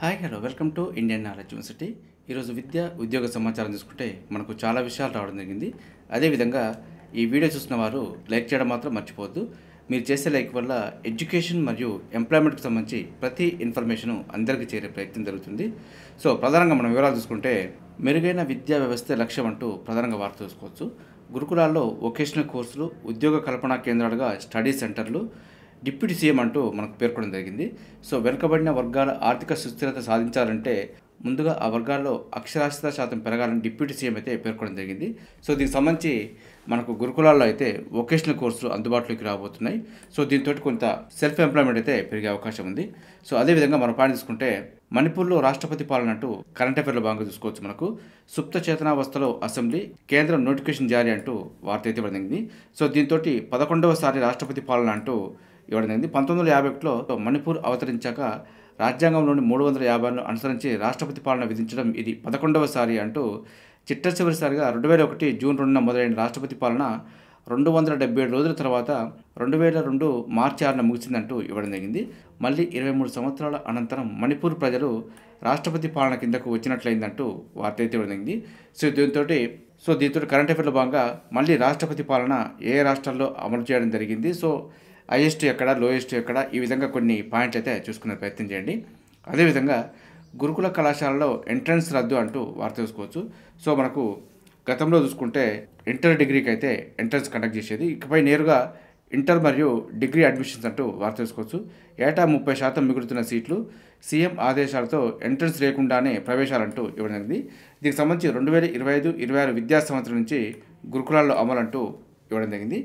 Hi hello welcome to Indian knowledge university. ఈరోజు విద్య ఉద్యోగ సమాచారం చూసుకుంటే మనకు చాలా విషయాలు రావడం జరిగింది. అదేవిధంగా ఈ వీడియో చూసిన వారు లైక్ చేయడం మాత్రం మర్చిపోవద్దు. మీరు చేసే లైక్ వల్ల ఎడ్యుకేషన్ మరియు ఎంప్లాయ్మెంట్కి సంబంధించి ప్రతి ఇన్ఫర్మేషను అందరికీ చేరే ప్రయత్నం జరుగుతుంది. సో ప్రధానంగా మనం వివరాలు చూసుకుంటే మెరుగైన విద్యా వ్యవస్థ లక్ష్యం అంటూ ప్రధానంగా వార్త చూసుకోవచ్చు. గురుకులాల్లో వొకేషనల్ కోర్సులు, ఉద్యోగ కల్పనా కేంద్రాలుగా స్టడీ సెంటర్లు, డిప్యూటీ సీఎం అంటూ మనకు పేర్కొనడం జరిగింది. సో వెనుకబడిన వర్గాల ఆర్థిక సుస్థిరత సాధించాలంటే ముందుగా ఆ వర్గాల్లో అక్షరాస్యత శాతం పెరగాలని డిప్యూటీ సీఎం అయితే పేర్కొనడం జరిగింది. సో దీనికి సంబంధించి మనకు గురుకులాల్లో అయితే వొకేషనల్ కోర్సులు అందుబాటులోకి రాబోతున్నాయి. సో దీంతో కొంత సెల్ఫ్ ఎంప్లాయ్మెంట్ అయితే పెరిగే అవకాశం ఉంది. సో అదేవిధంగా మనం పాయింట్ తీసుకుంటే మణిపూర్లో రాష్ట్రపతి పాలన అంటూ కరెంట్ అఫైర్లో భాగంగా చూసుకోవచ్చు. మనకు సుప్త చేతనావస్థలో అసెంబ్లీ, కేంద్రం నోటిఫికేషన్ జారీ అంటూ వార్త అయితే ఇవ్వడం. సో దీంతో 11వసారి రాష్ట్రపతి పాలన అంటూ ఇవ్వడం జరిగింది. 1951లో మణిపూర్ అవతరించాక రాజ్యాంగంలోని 350ను అనుసరించి రాష్ట్రపతి పాలన విధించడం ఇది 11వసారి అంటూ చిట్ట చివరిసారిగా 2001 జూన్ 2న మొదలైన రాష్ట్రపతి పాలన 277 రోజుల తర్వాత 2002 మార్చి 6న ముగిసిందంటూ ఇవ్వడం జరిగింది. మళ్ళీ 23 సంవత్సరాల అనంతరం మణిపూర్ ప్రజలు రాష్ట్రపతి పాలన కిందకు వచ్చినట్లయిందంటూ వార్త అయితే ఇవ్వడం జరిగింది. సో దీంతో కరెంట్ అఫైర్లో భాగంగా మళ్ళీ రాష్ట్రపతి పాలన ఏ రాష్ట్రాల్లో అమలు చేయడం జరిగింది, సో హైయెస్ట్ ఎక్కడ, లోయెస్ట్ ఎక్కడ, ఈ విధంగా కొన్ని పాయింట్స్ అయితే చూసుకునే ప్రయత్నం చేయండి. అదేవిధంగా గురుకుల కళాశాలలో ఎంట్రన్స్ రద్దు అంటూ వార్త చూసుకోవచ్చు. సో మనకు గతంలో చూసుకుంటే ఇంటర్ డిగ్రీకి అయితే ఎంట్రన్స్ కండక్ట్ చేసేది, ఇకపై నేరుగా ఇంటర్ మరియు డిగ్రీ అడ్మిషన్స్ అంటూ వార్త చూసుకోవచ్చు. ఏటా 30% మిగులుతున్న సీట్లు, సీఎం ఆదేశాలతో ఎంట్రన్స్ లేకుండానే ప్రవేశాలంటూ ఇవ్వడం జరిగింది. దీనికి సంబంధించి 2025-26 విద్యా సంవత్సరం నుంచి గురుకులాల్లో అమలు అంటూ ఇవ్వడం జరిగింది.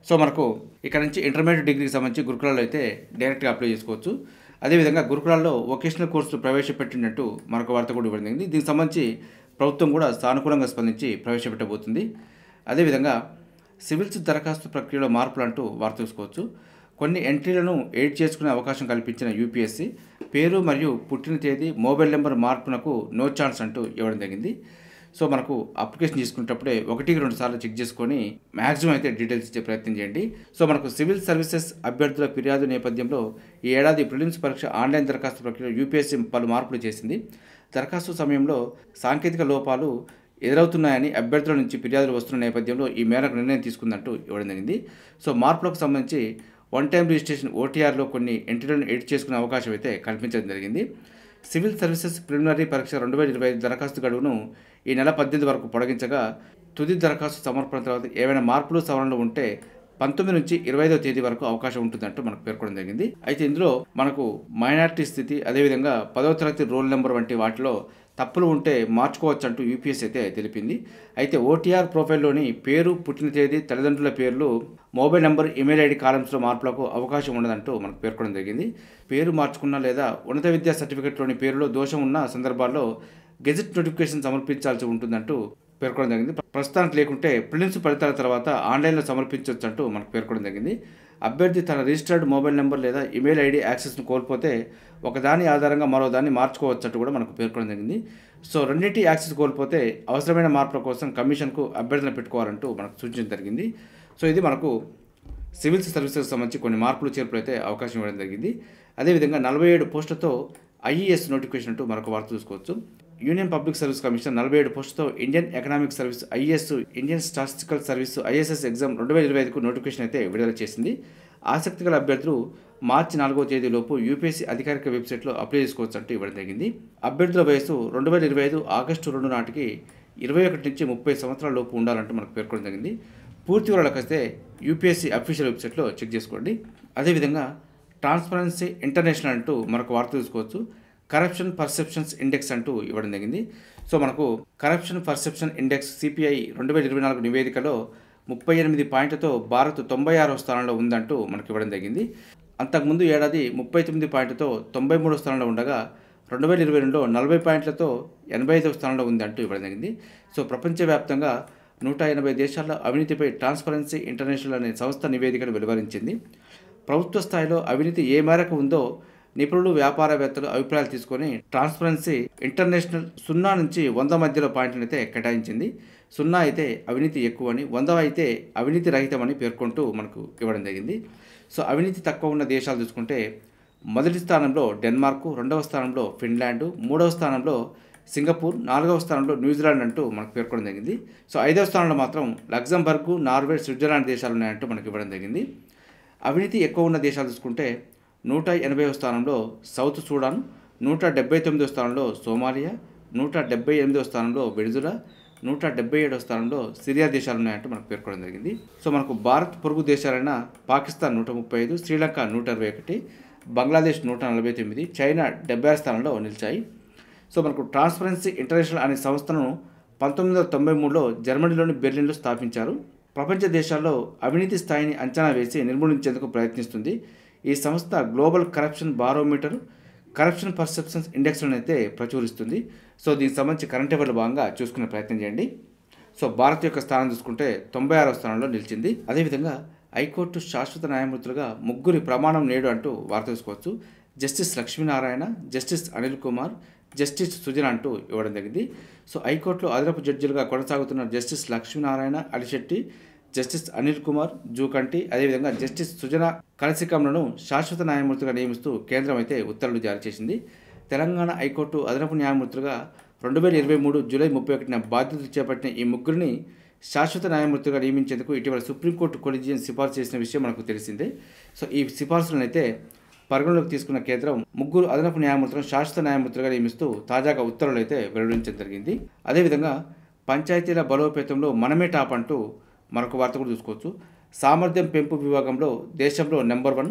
సో మనకు ఇక్కడ నుంచి ఇంటర్మీడియట్ డిగ్రీకి సంబంధించి గురుకులాల్లో అయితే డైరెక్ట్గా అప్లై చేసుకోవచ్చు. అదేవిధంగా గురుకులాల్లో వొకేషనల్ కోర్సులు ప్రవేశపెట్టినట్టు మరొక వార్త కూడా ఇవ్వడం జరిగింది. దీనికి సంబంధించి ప్రభుత్వం కూడా సానుకూలంగా స్పందించి ప్రవేశపెట్టబోతుంది. అదేవిధంగా సివిల్స్ దరఖాస్తు ప్రక్రియలో మార్పులు అంటూ వార్త చూసుకోవచ్చు. కొన్ని ఎంట్రీలను ఎడిట్ చేసుకునే అవకాశం కల్పించిన యూపీఎస్సీ పేరు మరియు పుట్టిన తేదీ, మొబైల్ నెంబర్ మార్పునకు నో ఛాన్స్ అంటూ ఇవ్వడం జరిగింది. సో మనకు అప్లికేషన్ తీసుకునేటప్పుడే 1-2 సార్లు చెక్ చేసుకొని మ్యాక్సిమం అయితే డీటెయిల్స్ ఇచ్చే ప్రయత్నం చేయండి. సో మనకు సివిల్ సర్వీసెస్ అభ్యర్థుల ఫిర్యాదు నేపథ్యంలో ఈ ఏడాది ప్రిలిమ్స్ పరీక్ష ఆన్లైన్ దరఖాస్తు ప్రక్రియలో యూపీఎస్సీ పలు మార్పులు చేసింది. దరఖాస్తు సమయంలో సాంకేతిక లోపాలు ఎదురవుతున్నాయని అభ్యర్థుల నుంచి ఫిర్యాదులు వస్తున్న నేపథ్యంలో ఈ మేరకు నిర్ణయం తీసుకుందంటూ ఇవ్వడం జరిగింది. సో మార్పులకు సంబంధించి వన్ టైం రిజిస్ట్రేషన్ ఓటీఆర్లో కొన్ని ఎంట్రీలను ఎడిట్ చేసుకునే అవకాశం అయితే కల్పించడం జరిగింది. సివిల్ సర్వీసెస్ ప్రిలిమినరీ పరీక్ష 2025 దరఖాస్తు గడువును ఈ నెల 18 వరకు పొడిగించగా తుది దరఖాస్తు సమర్పణ తర్వాత ఏవైనా మార్పులు, సవరణలు ఉంటే 19 నుంచి 25వ తేదీ వరకు అవకాశం ఉంటుందంటూ మనకు పేర్కొనడం జరిగింది. అయితే ఇందులో మనకు మైనారిటీ స్థితి, అదేవిధంగా 10వ తరగతి రోల్ నెంబర్ వంటి వాటిలో తప్పులు ఉంటే మార్చుకోవచ్చు అంటూ యూపీఎస్సీ అయితే తెలిపింది. అయితే ఓటీఆర్ ప్రొఫైల్లోని పేరు, పుట్టిన తేదీ, తల్లిదండ్రుల పేర్లు, మొబైల్ నెంబర్, ఇమెయిల్ ఐడి కాలమ్స్లో మార్పులకు అవకాశం ఉండదంటూ మనకు పేర్కొనడం జరిగింది. పేరు మార్చుకున్న లేదా ఉన్నత విద్యా సర్టిఫికెట్లోని పేరులో దోషం ఉన్న సందర్భాల్లో గెజెట్ నోటిఫికేషన్ సమర్పించాల్సి ఉంటుందంటూ పేర్కొనడం జరిగింది. ప్రస్తుతానికి లేకుంటే ప్రిలిమ్స్ ఫలితాల తర్వాత ఆన్లైన్లో సమర్పించవచ్చు అంటూ మనకు పేర్కొనడం జరిగింది. అభ్యర్థి తన రిజిస్టర్డ్ మొబైల్ నెంబర్ లేదా ఇమెయిల్ ఐడి యాక్సెస్ను కోల్పోతే ఒకదాని ఆధారంగా మరో దాన్ని మార్చుకోవచ్చట్టు కూడా మనకు పేర్కొనడం జరిగింది. సో రెండింటి యాక్సెస్ కోల్పోతే అవసరమైన మార్పుల కోసం కమిషన్కు అభ్యర్థులను పెట్టుకోవాలంటూ మనకు సూచించడం జరిగింది. సో ఇది మనకు సివిల్స్ సర్వీసెస్ సంబంధించి కొన్ని మార్పులు, చేర్పులు అయితే అవకాశం ఇవ్వడం జరిగింది. అదేవిధంగా 47 పోస్టులతో ఐఈఎస్ నోటిఫికేషన్ అంటూ మరొక వార్త చూసుకోవచ్చు. యూనియన్ పబ్లిక్ సర్వీస్ కమిషన్ 47 పోస్టులతో Indian Economic Service IAS, Indian Statistical Service ISS exam 2025కు నోటిఫికేషన్ అయితే విడుదల చేసింది. ఆసక్తి గల అభ్యర్థులు మార్చి 4వ తేదీలోపు యూపీఎస్సీ అధికారిక వెబ్సైట్లో అప్లై చేసుకోవచ్చు అంటూ ఇవ్వడం జరిగింది. అభ్యర్థుల వయసు 2025 ఆగస్టు 2 నాటికి 21 నుంచి 30 సంవత్సరాల లోపు ఉండాలంటూ మనకు పేర్కొనడం జరిగింది. పూర్తి వివరాలకు వస్తే యూపీఎస్సీ అఫీషియల్ వెబ్సైట్లో చెక్ చేసుకోండి. అదేవిధంగా ట్రాన్స్పరెన్సీ ఇంటర్నేషనల్ అంటూ మనకు వార్త చూసుకోవచ్చు. కరప్షన్ పర్సెప్షన్స్ ఇండెక్స్ అంటూ ఇవ్వడం జరిగింది. సో మనకు కరప్షన్ పర్సెప్షన్ ఇండెక్స్ సిపిఐ 2024 నివేదికలో 38 పాయింట్లతో భారత్ 96వ స్థానంలో ఉందంటూ మనకు ఇవ్వడం జరిగింది. అంతకుముందు ఏడాది 39 పాయింట్లతో 93వ స్థానంలో ఉండగా 2022లో 40 పాయింట్లతో 85వ స్థానంలో ఉందంటూ ఇవ్వడం జరిగింది. సో ప్రపంచవ్యాప్తంగా 180 దేశాల్లో అవినీతిపై ట్రాన్స్పరెన్సీ ఇంటర్నేషనల్ అనే సంస్థ నివేదికను వెలువరించింది. ప్రభుత్వ స్థాయిలో అవినీతి ఏ మేరకు ఉందో నిపుణులు, వ్యాపారవేత్తలు అభిప్రాయాలు తీసుకొని ట్రాన్స్పరెన్సీ ఇంటర్నేషనల్ 0 నుంచి 100 మధ్యలో పాయింట్లను అయితే కేటాయించింది. 0 అయితే అవినీతి ఎక్కువని, 100 అయితే అవినీతి రహితమని పేర్కొంటూ మనకు ఇవ్వడం జరిగింది. సో అవినీతి తక్కువ ఉన్న దేశాలు చూసుకుంటే మొదటి స్థానంలో డెన్మార్క్, రెండవ స్థానంలో ఫిన్లాండ్, మూడవ స్థానంలో సింగపూర్, నాలుగవ స్థానంలో న్యూజిలాండ్ అంటూ మనకు పేర్కొనడం జరిగింది. సో ఐదవ స్థానంలో మాత్రం లగ్జంబర్గ్, నార్వే, స్విట్జర్లాండ్ దేశాలు ఉన్నాయంటూ మనకి ఇవ్వడం జరిగింది. అవినీతి ఎక్కువ ఉన్న దేశాలు చూసుకుంటే 180వ స్థానంలో సౌత్ సూడాన్, 179వ స్థానంలో సోమాలియా, 178వ స్థానంలో వెనిజులా, 177వ స్థానంలో సిరియా దేశాలు ఉన్నాయంటూ మనకు పేర్కొనడం జరిగింది. సో మనకు భారత్ పొరుగు దేశాలైన పాకిస్తాన్ 135, శ్రీలంక 121, బంగ్లాదేశ్ 149, చైనా 76 స్థానంలో నిలిచాయి. సో మనకు ట్రాన్స్పరెన్సీ ఇంటర్నేషనల్ అనే సంస్థను 1993లో జర్మనీలోని బెర్లిన్లో స్థాపించారు. ప్రపంచ దేశాల్లో అవినీతి స్థాయిని అంచనా వేసి నిర్మూలించేందుకు ప్రయత్నిస్తుంది. ఈ సంస్థ global corruption barometer, corruption perceptions ఇండెక్స్లను అయితే ప్రచురిస్తుంది. సో దీనికి సంబంధించి కరెంట్ అఫైర్ల భాగంగా చూసుకునే ప్రయత్నం చేయండి. సో భారత్ యొక్క స్థానం చూసుకుంటే 96వ స్థానంలో నిలిచింది. అదేవిధంగా హైకోర్టు శాశ్వత న్యాయమూర్తులుగా ముగ్గురి ప్రమాణం నేడు అంటూ వార్త తెలుసుకోవచ్చు. Justice Lakshminarayana, justice Anil Kumar, justice Sujana అంటూ ఇవ్వడం జరిగింది. సో హైకోర్టులో అదనపు జడ్జిలుగా కొనసాగుతున్న జస్టిస్ లక్ష్మీనారాయణ, అలిశెట్టి, జస్టిస్ అనిల్ కుమార్, జూకంటి, అదేవిధంగా జస్టిస్ సుజన కలసికంలను శాశ్వత న్యాయమూర్తిగా నియమిస్తూ కేంద్రం అయితే ఉత్తర్వులు జారీ చేసింది. తెలంగాణ హైకోర్టు అదనపు న్యాయమూర్తులుగా 2023 జూలై 31న బాధ్యతలు చేపట్టిన ఈ ముగ్గురిని శాశ్వత న్యాయమూర్తిగా నియమించేందుకు ఇటీవల సుప్రీంకోర్టు కొలిజియం సిఫార్సు చేసిన విషయం మనకు తెలిసిందే. సో ఈ సిఫార్సులను అయితే పరిగణలోకి తీసుకున్న కేంద్రం ముగ్గురు అదనపు న్యాయమూర్తులను శాశ్వత న్యాయమూర్తులుగా నియమిస్తూ తాజాగా ఉత్తర్వులు అయితే వెల్లడించడం జరిగింది. అదేవిధంగా పంచాయతీల బలోపేతంలో మనమే టాప్ అంటూ మరొక వార్త కూడా చూసుకోవచ్చు. సామర్థ్యం పెంపు విభాగంలో దేశంలో నెంబర్ 1,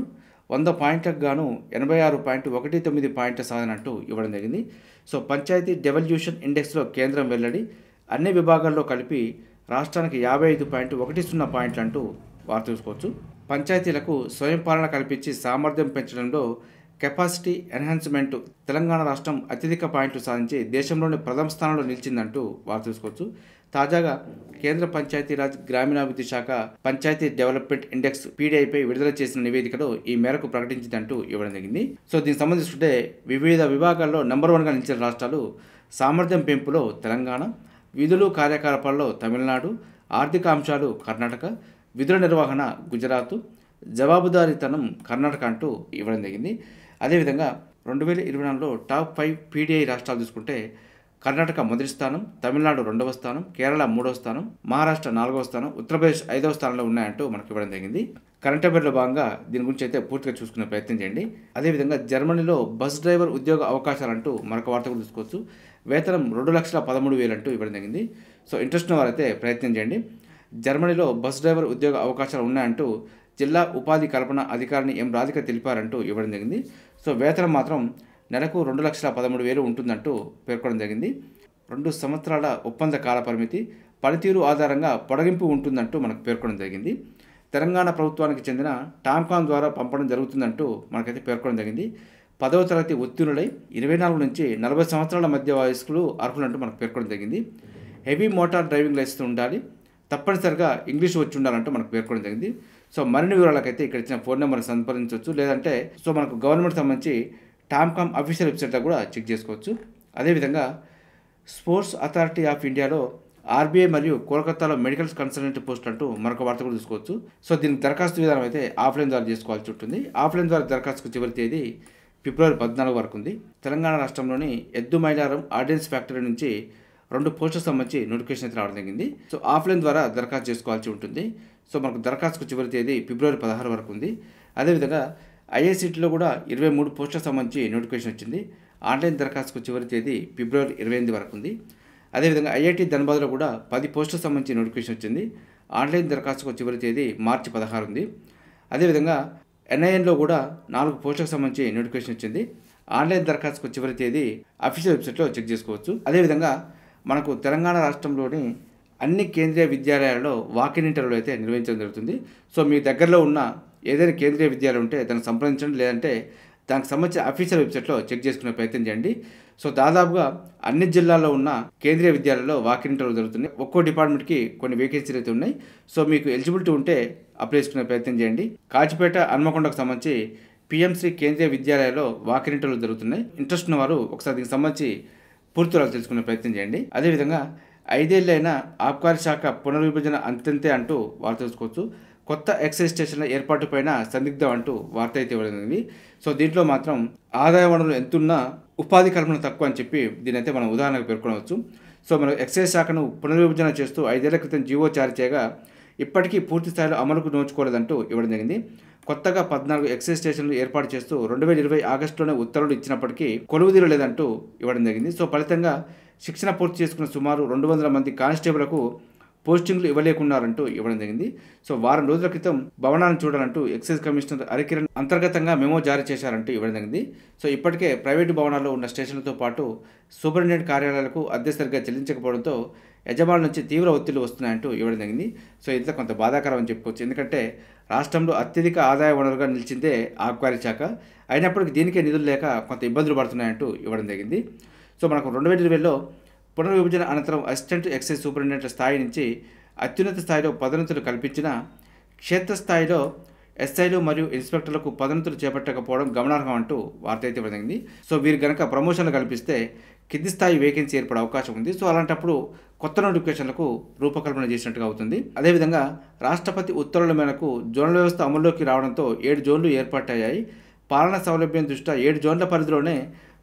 100 పాయింట్లకు గాను 86.19 పాయింట్ల సాధన అంటూ ఇవ్వడం జరిగింది. సో పంచాయతీ డెవల్యూషన్ ఇండెక్స్లో కేంద్రం వెల్లడి అన్ని విభాగాల్లో కలిపి రాష్ట్రానికి 55.10 పాయింట్లు అంటూ వార్త చూసుకోవచ్చు. పంచాయతీలకు స్వయం పాలన కల్పించి సామర్థ్యం పెంచడంలో కెపాసిటీ ఎన్హాన్స్మెంట్ తెలంగాణ రాష్ట్రం అత్యధిక పాయింట్లు సాధించి దేశంలోని ప్రథమ స్థానంలో నిలిచిందంటూ వార్త చూసుకోవచ్చు. తాజాగా కేంద్ర పంచాయతీరాజ్ గ్రామీణాభివృద్ధి శాఖ పంచాయతీ డెవలప్మెంట్ ఇండెక్స్ పీడీఐపై విడుదల చేసిన నివేదికలో ఈ మేరకు ప్రకటించిందంటూ ఇవ్వడం జరిగింది. సో దీనికి సంబంధించుకుంటే వివిధ విభాగాల్లో నెంబర్ 1గా నిలిచిన రాష్ట్రాలు సామర్థ్యం పెంపులో తెలంగాణ, విధులు కార్యకలాపాల్లో తమిళనాడు, ఆర్థిక అంశాలు కర్ణాటక, విధుల నిర్వహణ గుజరాత్, జవాబుదారీతనం కర్ణాటక అంటూ ఇవ్వడం జరిగింది. అదేవిధంగా 2024లో టాప్ 5 పీడీఐ రాష్ట్రాలు చూసుకుంటే కర్ణాటక మొదటి స్థానం, తమిళనాడు 2వ స్థానం, కేరళ 3వ స్థానం, మహారాష్ట్ర 4వ స్థానం, ఉత్తరప్రదేశ్ 5వ స్థానంలో ఉన్నాయంటూ మనకు ఇవ్వడం జరిగింది. కరెంట్ అఫైర్లో భాగంగా దీని గురించి అయితే పూర్తిగా చూసుకునే ప్రయత్నం చేయండి. అదేవిధంగా జర్మనీలో బస్ డ్రైవర్ ఉద్యోగ అవకాశాలంటూ మరొక వార్త కూడా చూసుకోవచ్చు. వేతనం 2,13,000 అంటూ ఇవ్వడం జరిగింది. సో ఇంట్రెస్ట్ ఉన్న వారైతే ప్రయత్నం చేయండి. జర్మనీలో బస్ డ్రైవర్ ఉద్యోగ అవకాశాలు ఉన్నాయంటూ జిల్లా ఉపాధి కల్పన అధికారిని ఎం రాధిక తెలిపారంటూ ఇవ్వడం జరిగింది. సో వేతనం మాత్రం నెలకు 2,13,000 ఉంటుందంటూ పేర్కొనడం జరిగింది. 2 సంవత్సరాల ఒప్పంద కాల పరిమితి, పనితీరు ఆధారంగా పొడిగింపు ఉంటుందంటూ మనకు పేర్కొనడం జరిగింది. తెలంగాణ ప్రభుత్వానికి చెందిన టామ్కామ్ ద్వారా పంపడం జరుగుతుందంటూ మనకైతే పేర్కొనడం జరిగింది. 10వ తరగతి ఉత్తీర్ణులై 24 నుంచి 40 సంవత్సరాల మధ్య వయస్కులు అర్హులంటూ మనకు పేర్కొనడం జరిగింది. హెవీ మోటార్ డ్రైవింగ్ లైసెన్స్ ఉండాలి, తప్పనిసరిగా ఇంగ్లీష్ వచ్చి ఉండాలంటూ మనకు పేర్కొనడం జరిగింది. సో మరిన్ని వివరాలకైతే ఇక్కడ ఇచ్చిన ఫోన్ నెంబర్ సంప్రదించవచ్చు. లేదంటే సో మనకు గవర్నమెంట్ సంబంధించి టామ్కామ్ అఫీషియల్ వెబ్సైట్లో కూడా చెక్ చేసుకోవచ్చు. అదేవిధంగా స్పోర్ట్స్ అథారిటీ ఆఫ్ ఇండియాలో ఆర్బీఐ మరియు కోల్కతాలో మెడికల్ కన్సల్టెంట్ పోస్ట్ అంటూ మరొక వార్త కూడా చూసుకోవచ్చు. సో దీనికి దరఖాస్తు విధానం అయితే ఆఫ్లైన్ ద్వారా చేసుకోవాల్సి ఉంటుంది. ఆఫ్లైన్ ద్వారా దరఖాస్తుకు చివరి తేదీ ఫిబ్రవరి 14 వరకు ఉంది. తెలంగాణ రాష్ట్రంలోని ఎద్దు మైలారం ఆర్డినెన్స్ ఫ్యాక్టరీ నుంచి 2 పోస్టులకు సంబంధించి నోటిఫికేషన్ అయితే రావడం జరిగింది. సో ఆఫ్లైన్ ద్వారా దరఖాస్తు చేసుకోవాల్సి ఉంటుంది. సో మనకు దరఖాస్తుకు చివరి తేదీ ఫిబ్రవరి 16 వరకు ఉంది. అదేవిధంగా ఐఐసిటీలో కూడా 23 పోస్టులకు సంబంధించి నోటిఫికేషన్ వచ్చింది. ఆన్లైన్ దరఖాస్తుకు చివరి తేదీ ఫిబ్రవరి 28 వరకు ఉంది. అదేవిధంగా ఐఐటి ధన్బాద్లో కూడా 10 పోస్టులకు సంబంధించి నోటిఫికేషన్ వచ్చింది. ఆన్లైన్ దరఖాస్తుకు చివరి తేదీ మార్చి 16 ఉంది. అదేవిధంగా ఎన్ఐఎన్లో కూడా 4 పోస్టులకు సంబంధించి నోటిఫికేషన్ వచ్చింది. ఆన్లైన్ దరఖాస్తుకు చివరి తేదీ అఫీషియల్ వెబ్సైట్లో చెక్ చేసుకోవచ్చు. అదేవిధంగా మనకు తెలంగాణ రాష్ట్రంలోని అన్ని కేంద్రీయ విద్యాలయాలలో వాకిన్ ఇంటర్వ్యూలు అయితే నిర్వహించడం జరుగుతుంది. సో మీ దగ్గరలో ఉన్న ఏదైనా కేంద్రీయ విద్యాలయం ఉంటే దాన్ని సంప్రదించండి, లేదంటే దానికి సంబంధించిన అఫీషియల్ వెబ్సైట్లో చెక్ చేసుకునే ప్రయత్నం చేయండి. సో దాదాపుగా అన్ని జిల్లాల్లో ఉన్న కేంద్రీయ విద్యాలయాల్లో వాకిన్ ఇంటర్వ్యూలు జరుగుతున్నాయి. ఒక్కో డిపార్ట్మెంట్కి కొన్ని వేకెన్సీలు అయితే ఉన్నాయి. సో మీకు ఎలిజిబిలిటీ ఉంటే అప్లై చేసుకునే ప్రయత్నం చేయండి. కాచిపేట, హన్మకొండకు సంబంధించి పిఎంసి కేంద్రీయ విద్యాలయాల్లో వాకిన్ ఇంటర్వ్యూలు జరుగుతున్నాయి. ఇంట్రెస్ట్ ఉన్న వారు ఒకసారి దీనికి సంబంధించి పూర్తి వివరాలు తెలుసుకునే ప్రయత్నం చేయండి. అదేవిధంగా 5 ఏళ్ళైనా ఆబ్కారీ శాఖ పునర్విభజన అంతే అంటూ వార్త తెలుసుకోవచ్చు. కొత్త ఎక్సైజ్ స్టేషన్ల ఏర్పాటుపైన సందిగ్ధం అంటూ వార్త అయితే ఇవ్వబడింది. సో దీంట్లో మాత్రం ఆదాయ వనరులు ఎంతున్నా ఉపాధి కల్పన తక్కువ అని చెప్పి దీని అయితే మనం ఉదాహరణకు పేర్కొనవచ్చు. సో మనం ఎక్సైజ్ శాఖను పునర్విభజన చేస్తూ 5 ఏళ్ల క్రితం జీవో జారీ చేయగా ఇప్పటికీ పూర్తి స్థాయిలో అమలుకు నోచుకోలేదంటూ ఇవ్వడం జరిగింది. కొత్తగా 14 ఎక్సైజ్ స్టేషన్లు ఏర్పాటు చేస్తూ 2020 ఆగస్టులోనే ఉత్తర్వులు ఇచ్చినప్పటికీ కొలువుదీరు లేదంటూ ఇవ్వడం జరిగింది. సో ఫలితంగా శిక్షణ పూర్తి చేసుకున్న సుమారు 200 మంది కానిస్టేబుల్కు పోస్టింగ్లు ఇవ్వలేకున్నారంటూ ఇవ్వడం జరిగింది. సో వారం రోజుల క్రితం భవనాన్ని చూడాలంటూ ఎక్సైజ్ కమిషనర్ హరికిరణ్ అంతర్గతంగా మెమో జారీ చేశారంటూ ఇవ్వడం జరిగింది. సో ఇప్పటికే ప్రైవేటు భవనాల్లో ఉన్న స్టేషన్లతో పాటు సూపరింటెండెంట్ కార్యాలయాలకు అద్దె సరిగ్గా చెల్లించకపోవడంతో యజమానుల నుంచి తీవ్ర ఒత్తిళ్లు వస్తున్నాయంటూ ఇవ్వడం జరిగింది. సో ఇది కొంత బాధాకరం అని చెప్పుకోవచ్చు. ఎందుకంటే రాష్ట్రంలో అత్యధిక ఆదాయ వనరుగా నిలిచిందే ఆబ్కారీ శాఖ. అయినప్పటికీ దీనికే నిధులు లేక కొంత ఇబ్బందులు పడుతున్నాయంటూ ఇవ్వడం జరిగింది. సో మనకు 2020లో పునర్విభజన అనంతరం అసిస్టెంట్ ఎక్సైజ్ సూపరింటెండెంట్ స్థాయి నుంచి అత్యున్నత స్థాయిలో పదోన్నతులు కల్పించిన క్షేత్రస్థాయిలో ఎస్ఐలు మరియు ఇన్స్పెక్టర్లకు పదోన్నతులు చేపట్టకపోవడం గమనార్హం అంటూ వార్త అయితే ఇవ్వడం. సో వీరు కనుక ప్రమోషన్లు కల్పిస్తే కింది స్థాయి వేకెన్సీ ఏర్పడే అవకాశం ఉంది. సో అలాంటప్పుడు కొత్త నోటిఫికేషన్లకు రూపకల్పన చేసినట్టుగా అవుతుంది. అదేవిధంగా రాష్ట్రపతి ఉత్తర్వుల మేరకు జోన్ల వ్యవస్థ అమల్లోకి రావడంతో 7 జోన్లు ఏర్పాటయ్యాయి. పాలనా సౌలభ్యం దృష్ట్యా 7 జోన్ల పరిధిలోనే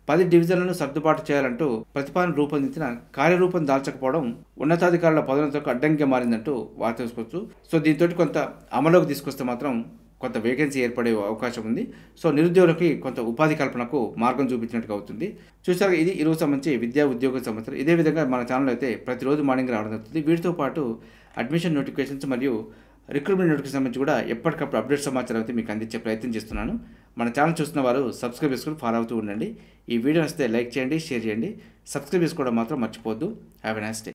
10 డివిజన్లను సర్దుబాటు చేయాలంటూ ప్రతిపాదన రూపొందించిన కార్యరూపం దాల్చకపోవడం ఉన్నతాధికారుల పదోన్నతులకు అడ్డంకిగా మారిందంటూ వార్త తెలుసుకోవచ్చు. సో దీంతో కొంత అమలులోకి తీసుకొస్తే మాత్రం కొంత వేకెన్సీ ఏర్పడే అవకాశం ఉంది. సో నిరుద్యోగులకి కొంత ఉపాధి కల్పనకు మార్గం చూపించినట్టుగా అవుతుంది. చూసారు, ఇది ఈరోజు సంబంధించి విద్యా ఉద్యోగ సమాచారం. ఇదే విధంగా మన ఛానల్ అయితే ప్రతిరోజు మార్నింగ్ రావడం జరుగుతుంది. వీటితో పాటు అడ్మిషన్ నోటిఫికేషన్స్ మరియు రిక్రూట్మెంట్ నోటిఫికేషన్ సంబంధించి కూడా ఎప్పటికప్పుడు అప్డేట్ సమాచారం అయితే మీకు అందించే ప్రయత్నం చేస్తున్నాను. మన ఛానల్ చూస్తున్న వారు సబ్స్క్రైబ్ చేసుకుని ఫాలో అవుతూ ఉండండి. ఈ వీడియో వస్తే లైక్ చేయండి, షేర్ చేయండి, సబ్స్క్రైబ్ చేసుకోవడం మాత్రం మర్చిపోవద్దు. Have a nice day.